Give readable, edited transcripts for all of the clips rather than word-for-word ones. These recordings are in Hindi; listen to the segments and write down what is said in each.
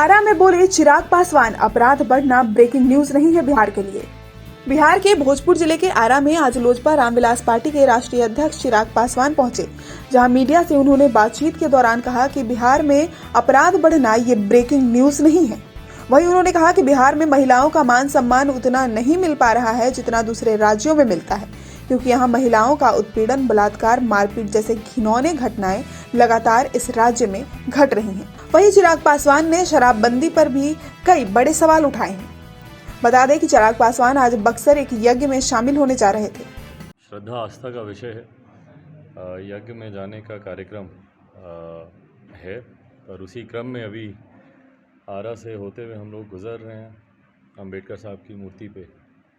आरा में बोले चिराग पासवान, अपराध बढ़ना ब्रेकिंग न्यूज नहीं है बिहार के लिए। बिहार के भोजपुर जिले के आरा में आज लोजपा रामविलास पार्टी के राष्ट्रीय अध्यक्ष चिराग पासवान पहुंचे, जहां मीडिया से उन्होंने बातचीत के दौरान कहा कि बिहार में अपराध बढ़ना ये ब्रेकिंग न्यूज नहीं है। वहीं उन्होंने कहा कि बिहार में महिलाओं का मान सम्मान उतना नहीं मिल पा रहा है जितना दूसरे राज्यों में मिलता है, क्योंकि यहाँ महिलाओं का उत्पीड़न, बलात्कार, मारपीट जैसे घिनौने घटनाएं लगातार इस राज्य में घट रही हैं। वहीं चिराग पासवान ने शराबबंदी पर भी कई बड़े सवाल उठाए हैं। बता दें कि चिराग पासवान आज बक्सर एक यज्ञ में शामिल होने जा रहे थे। श्रद्धा आस्था का विषय है, यज्ञ में जाने का कार्यक्रम है और उसी क्रम में अभी आरा से होते हुए हम लोग गुजर रहे हैं। अंबेडकर साहब की मूर्ति पे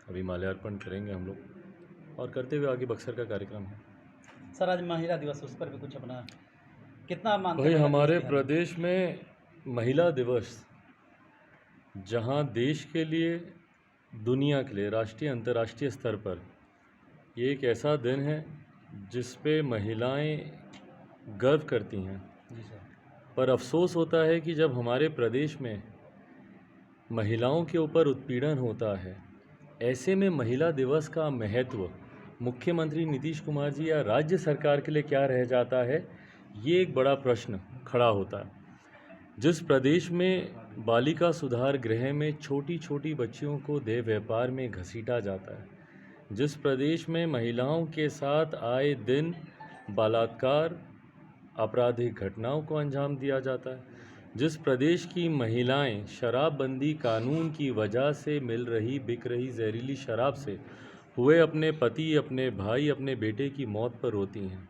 अभी माल्यार्पण करेंगे हम लोग और करते हुए आगे बक्सर का कार्यक्रम है। सर, आज महिला दिवस, उस पर भी कुछ अपना कितना मानते भाई, हैं? हमारे प्रदेश में महिला दिवस जहां देश के लिए, दुनिया के लिए, राष्ट्रीय अंतर्राष्ट्रीय स्तर पर ये एक ऐसा दिन है जिस पे महिलाएं गर्व करती हैं। जी सर। पर अफसोस होता है कि जब हमारे प्रदेश में महिलाओं के ऊपर उत्पीड़न होता है, ऐसे में महिला दिवस का महत्व मुख्यमंत्री नीतीश कुमार जी या राज्य सरकार के लिए क्या रह जाता है, ये एक बड़ा प्रश्न खड़ा होता है। जिस प्रदेश में बालिका सुधार गृह में छोटी छोटी बच्चियों को देह व्यापार में घसीटा जाता है, जिस प्रदेश में महिलाओं के साथ आए दिन बलात्कार, आपराधिक घटनाओं को अंजाम दिया जाता है, जिस प्रदेश की महिलाएं शराबबंदी कानून की वजह से मिल रही, बिक रही जहरीली शराब से हुए अपने पति, अपने भाई, अपने बेटे की मौत पर रोती हैं,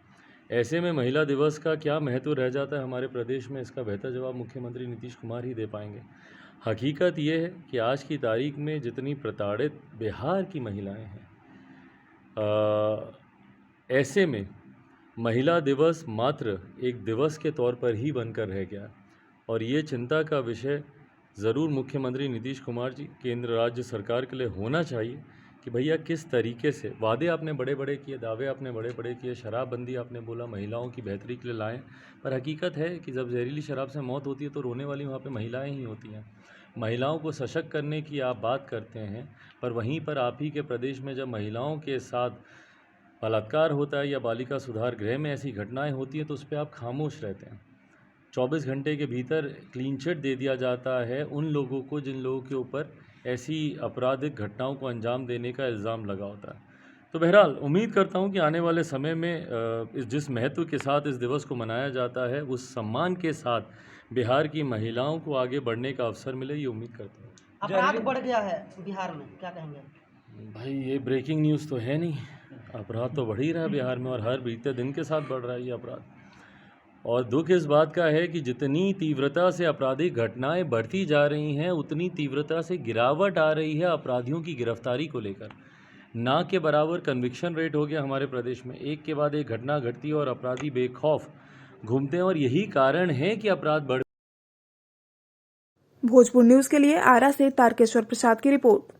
ऐसे में महिला दिवस का क्या महत्व रह जाता है हमारे प्रदेश में, इसका बेहतर जवाब मुख्यमंत्री नीतीश कुमार ही दे पाएंगे। हकीकत ये है कि आज की तारीख में जितनी प्रताड़ित बिहार की महिलाएं हैं, ऐसे में महिला दिवस मात्र एक दिवस के तौर पर ही बनकर रह गया और ये चिंता का विषय ज़रूर मुख्यमंत्री नीतीश कुमार जी, केंद्र राज्य सरकार के लिए होना चाहिए कि भैया किस तरीके से वादे आपने बड़े बड़े किए, दावे आपने बड़े बड़े किए, शराबबंदी आपने बोला महिलाओं की बेहतरी के लिए लाएं, पर हकीकत है कि जब जहरीली शराब से मौत होती है तो रोने वाली वहाँ पे महिलाएं ही होती हैं। महिलाओं को सशक्त करने की आप बात करते हैं, पर वहीं पर आप ही के प्रदेश में जब महिलाओं के साथ बलात्कार होता है या बालिका सुधार गृह में ऐसी घटनाएँ होती हैं तो उस पर आप खामोश रहते हैं। 24 घंटे के भीतर क्लीन चिट दे दिया जाता है उन लोगों को जिन लोगों के ऊपर ऐसी आपराधिक घटनाओं को अंजाम देने का इल्ज़ाम लगा होता है। तो बहरहाल उम्मीद करता हूं कि आने वाले समय में जिस महत्व के साथ इस दिवस को मनाया जाता है, उस सम्मान के साथ बिहार की महिलाओं को आगे बढ़ने का अवसर मिले, ये उम्मीद करता हूँ। अपराध बढ़ गया है बिहार में, क्या कहेंगे? भाई, ये ब्रेकिंग न्यूज़ तो है नहीं, अपराध तो बढ़ ही रहा है बिहार में और हर बीते दिन के साथ बढ़ रहा है ये अपराध। और दुख इस बात का है कि जितनी तीव्रता से आपराधिक घटनाएं बढ़ती जा रही हैं, उतनी तीव्रता से गिरावट आ रही है अपराधियों की गिरफ्तारी को लेकर। ना के बराबर कन्विक्शन रेट हो गया हमारे प्रदेश में, एक के बाद एक घटना घटती है और अपराधी बेखौफ घूमते हैं और यही कारण है कि अपराध बढ़। भोजपुर न्यूज के लिए आरा से तारकेश्वर प्रसाद की रिपोर्ट।